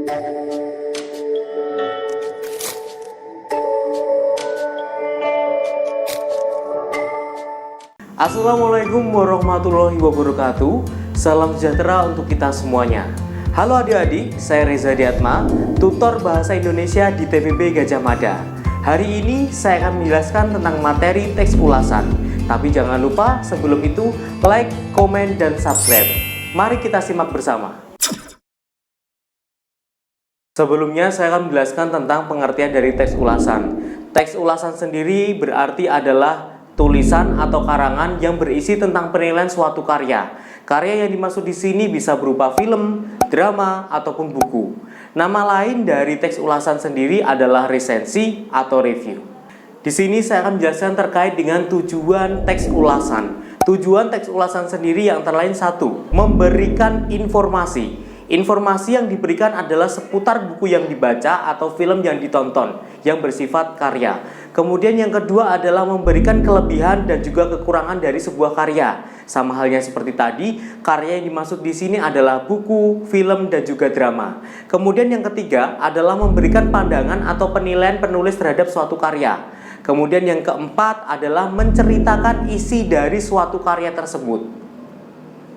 Assalamualaikum warahmatullahi wabarakatuh. Salam sejahtera untuk kita semuanya. Halo adik-adik, saya Reza Diatma, tutor Bahasa Indonesia di TPB Gajah Mada. Hari ini saya akan menjelaskan tentang materi teks ulasan. Tapi jangan lupa sebelum itu like, komen, dan subscribe. Mari kita simak bersama. Sebelumnya saya akan menjelaskan tentang pengertian dari teks ulasan. Teks ulasan sendiri berarti adalah tulisan atau karangan yang berisi tentang penilaian suatu karya. Karya yang dimaksud di sini bisa berupa film, drama, ataupun buku. Nama lain dari teks ulasan sendiri adalah resensi atau review. Di sini saya akan menjelaskan terkait dengan tujuan teks ulasan. Tujuan teks ulasan sendiri yang antara lain satu, memberikan informasi. Informasi yang diberikan adalah seputar buku yang dibaca atau film yang ditonton yang bersifat karya. Kemudian yang kedua adalah memberikan kelebihan dan juga kekurangan dari sebuah karya. Sama halnya seperti tadi, karya yang dimaksud di sini adalah buku, film, dan juga drama. Kemudian yang ketiga adalah memberikan pandangan atau penilaian penulis terhadap suatu karya. Kemudian yang keempat adalah menceritakan isi dari suatu karya tersebut.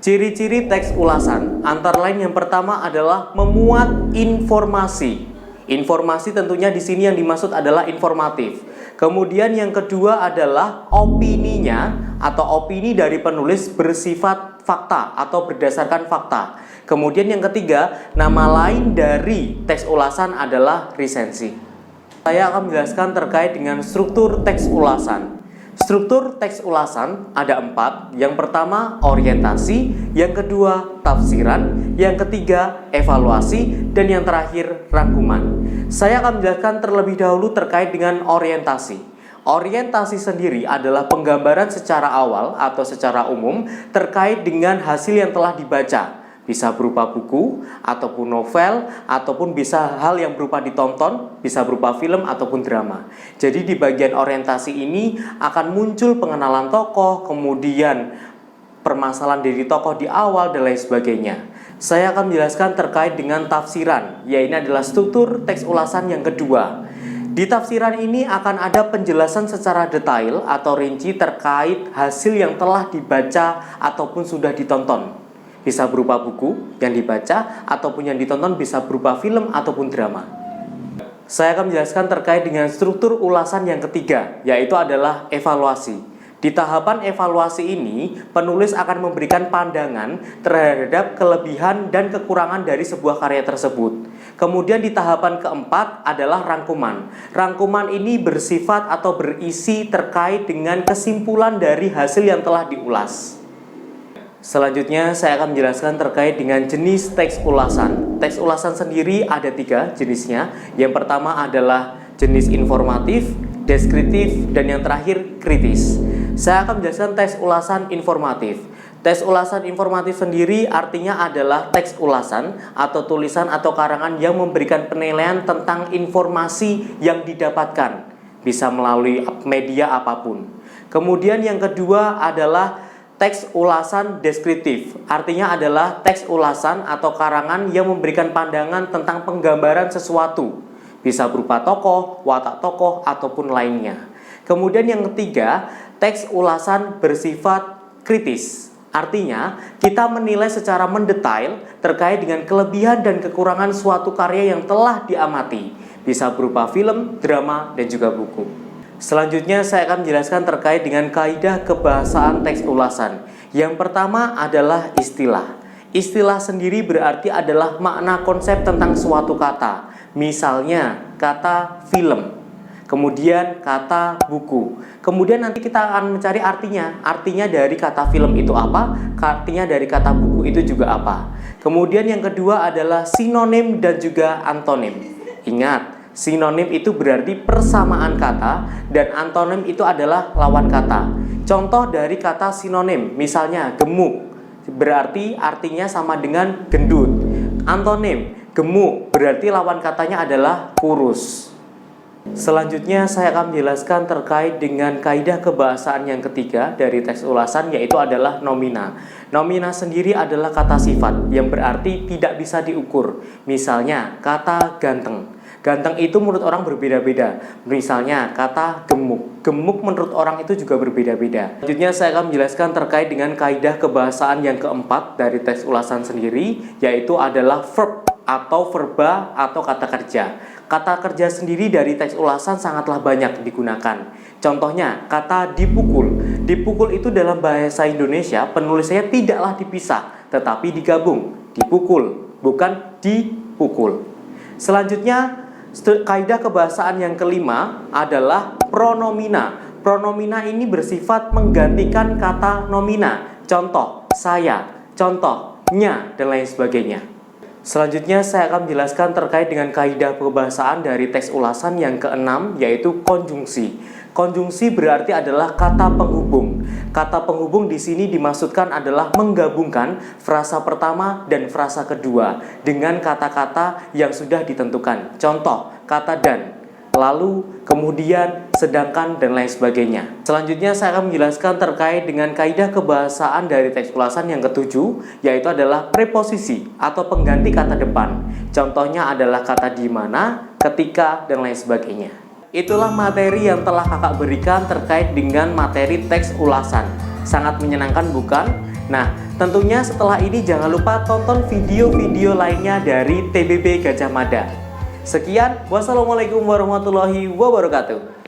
Ciri-ciri teks ulasan antara lain yang pertama adalah memuat informasi. Informasi tentunya di sini yang dimaksud adalah informatif. Kemudian yang kedua adalah opininya atau opini dari penulis bersifat fakta atau berdasarkan fakta. Kemudian yang ketiga, nama lain dari teks ulasan adalah resensi. Saya akan menjelaskan terkait dengan struktur teks ulasan. Struktur teks ulasan ada 4. Yang pertama orientasi, yang kedua tafsiran, yang ketiga evaluasi, dan yang terakhir rangkuman. Saya akan menjelaskan terlebih dahulu terkait dengan orientasi. Orientasi sendiri adalah penggambaran secara awal atau secara umum terkait dengan hasil yang telah dibaca. Bisa berupa buku, ataupun novel, ataupun bisa hal yang berupa ditonton, bisa berupa film ataupun drama. Jadi di bagian orientasi ini akan muncul pengenalan tokoh, kemudian permasalahan dari tokoh di awal, dan lain sebagainya. Saya akan menjelaskan terkait dengan tafsiran, yaitu adalah struktur teks ulasan yang kedua. Di tafsiran ini akan ada penjelasan secara detail atau rinci terkait hasil yang telah dibaca ataupun sudah ditonton. Bisa berupa buku yang dibaca ataupun yang ditonton, bisa berupa film ataupun drama. Saya akan menjelaskan terkait dengan struktur ulasan yang ketiga, yaitu adalah evaluasi. Di tahapan evaluasi ini, penulis akan memberikan pandangan terhadap kelebihan dan kekurangan dari sebuah karya tersebut. Kemudian di tahapan keempat adalah rangkuman. Rangkuman ini bersifat atau berisi terkait dengan kesimpulan dari hasil yang telah diulas. Selanjutnya saya akan menjelaskan terkait dengan jenis teks ulasan. Teks ulasan sendiri ada 3 jenisnya. Yang pertama adalah jenis informatif, deskriptif, dan yang terakhir kritis. Saya akan menjelaskan teks ulasan informatif. Teks ulasan informatif sendiri artinya adalah teks ulasan atau tulisan atau karangan yang memberikan penilaian tentang informasi yang didapatkan. Bisa melalui media apapun. Kemudian yang kedua adalah teks ulasan deskriptif, artinya adalah teks ulasan atau karangan yang memberikan pandangan tentang penggambaran sesuatu. Bisa berupa tokoh, watak tokoh, ataupun lainnya. Kemudian yang ketiga, teks ulasan bersifat kritis. Artinya, kita menilai secara mendetail terkait dengan kelebihan dan kekurangan suatu karya yang telah diamati. Bisa berupa film, drama, dan juga buku. Selanjutnya saya akan menjelaskan terkait dengan kaidah kebahasaan teks ulasan. Yang pertama adalah istilah. Istilah sendiri berarti adalah makna konsep tentang suatu kata. Misalnya kata film, kemudian kata buku. Kemudian nanti kita akan mencari artinya. Artinya dari kata film itu apa? Artinya dari kata buku itu juga apa? Kemudian yang kedua adalah sinonim dan juga antonim. Ingat, sinonim itu berarti persamaan kata dan antonim itu adalah lawan kata. Contoh dari kata sinonim, misalnya gemuk, berarti artinya sama dengan gendut. Antonim, gemuk, berarti lawan katanya adalah kurus. Selanjutnya saya akan menjelaskan terkait dengan kaidah kebahasaan yang ketiga dari teks ulasan, yaitu adalah nomina. Nomina sendiri adalah kata sifat yang berarti tidak bisa diukur. Misalnya kata ganteng. Ganteng itu menurut orang berbeda-beda. Misalnya kata gemuk. Gemuk menurut orang itu juga berbeda-beda. Selanjutnya saya akan menjelaskan terkait dengan kaidah kebahasaan yang keempat dari teks ulasan sendiri, yaitu adalah verb atau verba atau kata kerja. Kata kerja sendiri dari teks ulasan sangatlah banyak digunakan. Contohnya, kata dipukul. Dipukul itu dalam bahasa Indonesia penulisannya tidaklah dipisah, tetapi digabung. Dipukul, bukan dipukul. Selanjutnya, kaidah kebahasaan yang kelima adalah pronomina. Pronomina ini bersifat menggantikan kata nomina. Contoh, saya, contoh, nya, dan lain sebagainya. Selanjutnya saya akan menjelaskan terkait dengan kaidah kebahasaan dari teks ulasan yang keenam, yaitu konjungsi. Konjungsi berarti adalah kata penghubung. Kata penghubung di sini dimaksudkan adalah menggabungkan frasa pertama dan frasa kedua dengan kata-kata yang sudah ditentukan. Contoh, kata dan, lalu, kemudian, sedangkan, dan lain sebagainya. Selanjutnya saya akan menjelaskan terkait dengan kaidah kebahasaan dari teks ulasan yang ketujuh, yaitu adalah preposisi atau pengganti kata depan. Contohnya adalah kata di mana, ketika, dan lain sebagainya. Itulah materi yang telah kakak berikan terkait dengan materi teks ulasan. Sangat menyenangkan bukan? Nah, tentunya setelah ini jangan lupa tonton video-video lainnya dari TBB Gajah Mada. Sekian, wassalamualaikum warahmatullahi wabarakatuh.